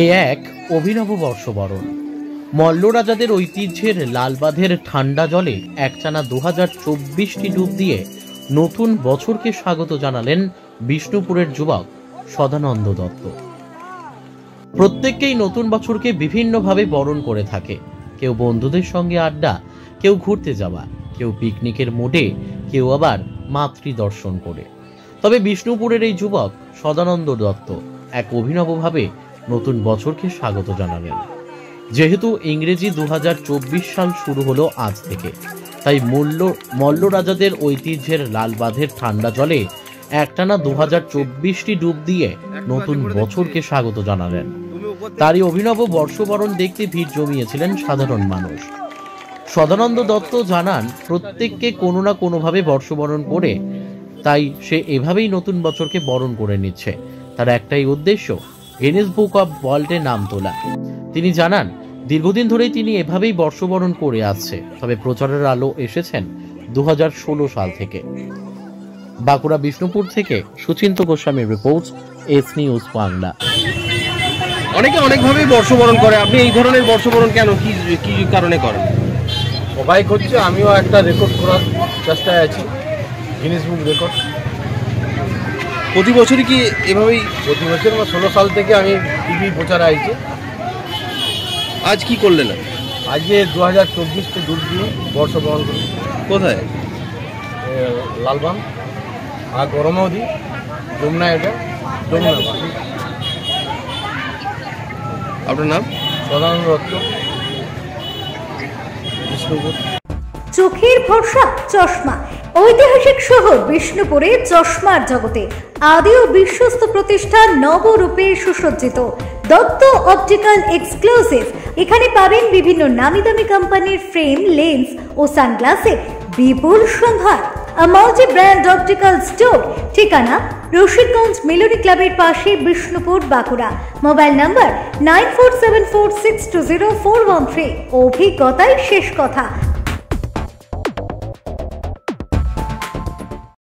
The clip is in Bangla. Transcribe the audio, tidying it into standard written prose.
এ এক অভিনব বর্ষবরণ। মল্লরাজাদের ঐতিহ্যের লালবাঁধের ঠান্ডা জলে একটানা 2024টি ডুব দিয়ে নতুন বছরকে স্বাগত জানালেন বিষ্ণুপুরের যুবক সদানন্দ দত্ত। প্রত্যেককেই নতুন বছরকে বিভিন্নভাবে বরণ করে থাকে। কেউ বন্ধুদের সঙ্গে আড্ডা, কেউ ঘুরতে যাওয়া, কেউ পিকনিকের মুডে, কেউ আবার মাতৃদর্শন করে। তবে বিষ্ণুপুরের এই যুবক সদানন্দ দত্ত এক অভিনবভাবে নতুন বছরকে স্বাগত জানালেন। যেহেতু ইংরেজি 2024 সাল শুরু হলো আজ থেকে, তাই মল্লরাজাদের ঐতিহ্যের লালবাঁধের ঠান্ডা জলে একটানা 2024টি ডুব দিয়ে নতুন বছরকে স্বাগত জানালেন। তারই অভিনব বর্ষবরণ দেখতে ভিড় জমিয়েছিলেন সাধারণ মানুষ। সদানন্দ দত্ত জানান, প্রত্যেককে কোনো না কোনোভাবে বর্ষবরণ করে, তাই সে এভাবেই নতুন বছরকে বরণ করে নিচ্ছে। তার একটাই উদ্দেশ্য, গিনেস বুক অব ওয়ার্ল্ডে নাম তোলা। তিনি জানান, দীর্ঘদিন ধরেই তিনি এভাবেই বর্ষবরণ করে আসছে, তবে প্রচারের আলো এসেছেন 2016 সাল থেকে। বাঁকুড়া বিষ্ণুপুর থেকে সুচিন্ত গোস্বামীর রিপোর্ট, এস নিউজ বাংলা। অনেকে অনেকভাবেই বর্ষবরণ করে, আপনি এই ধরনের বর্ষবরণ কেন, কি কারণে করেন? সবাই করছে, আমিও একটা রেকর্ড করার চেষ্টায় আছি, গিনেস বুক রেকর্ড। প্রতি বছরই কি এভাবেই? প্রতি বছর 16 সাল থেকে আমি টিভি প্রচারে আইছি। আজ কি করলেন? আজকে 2024তে ডুব দিয়ে বর্ষবরণ করি। কোথায়? লালবাঁধ আর গরমদি, যমুনা, এটা যমুনা। আপনার নাম? সদানন্দ দত্ত, বিষ্ণুপুর। চোখের ভরসা চশমা। ঐতিহাসিক শহর বিষ্ণুপুরে চশমার জগতে আদি ও বিশ্বস্ত প্রতিষ্ঠান নবরূপে সুসজ্জিত দত্ত অপটিক্যাল এক্সক্লুসিভ। এখানে পাবেন বিভিন্ন নামি দামি কোম্পানির ফ্রেম, লেন্স ও সানগ্লাসের বিপুল সম্ভার। Multi brand optical store. ঠিকানা রশিদগঞ্জ মেলোডি ক্লাবের পাশে, বিষ্ণুপুর, বাঁকুড়া। Mobile number 9474620413। অভিজ্ঞতায় শেষ কথা।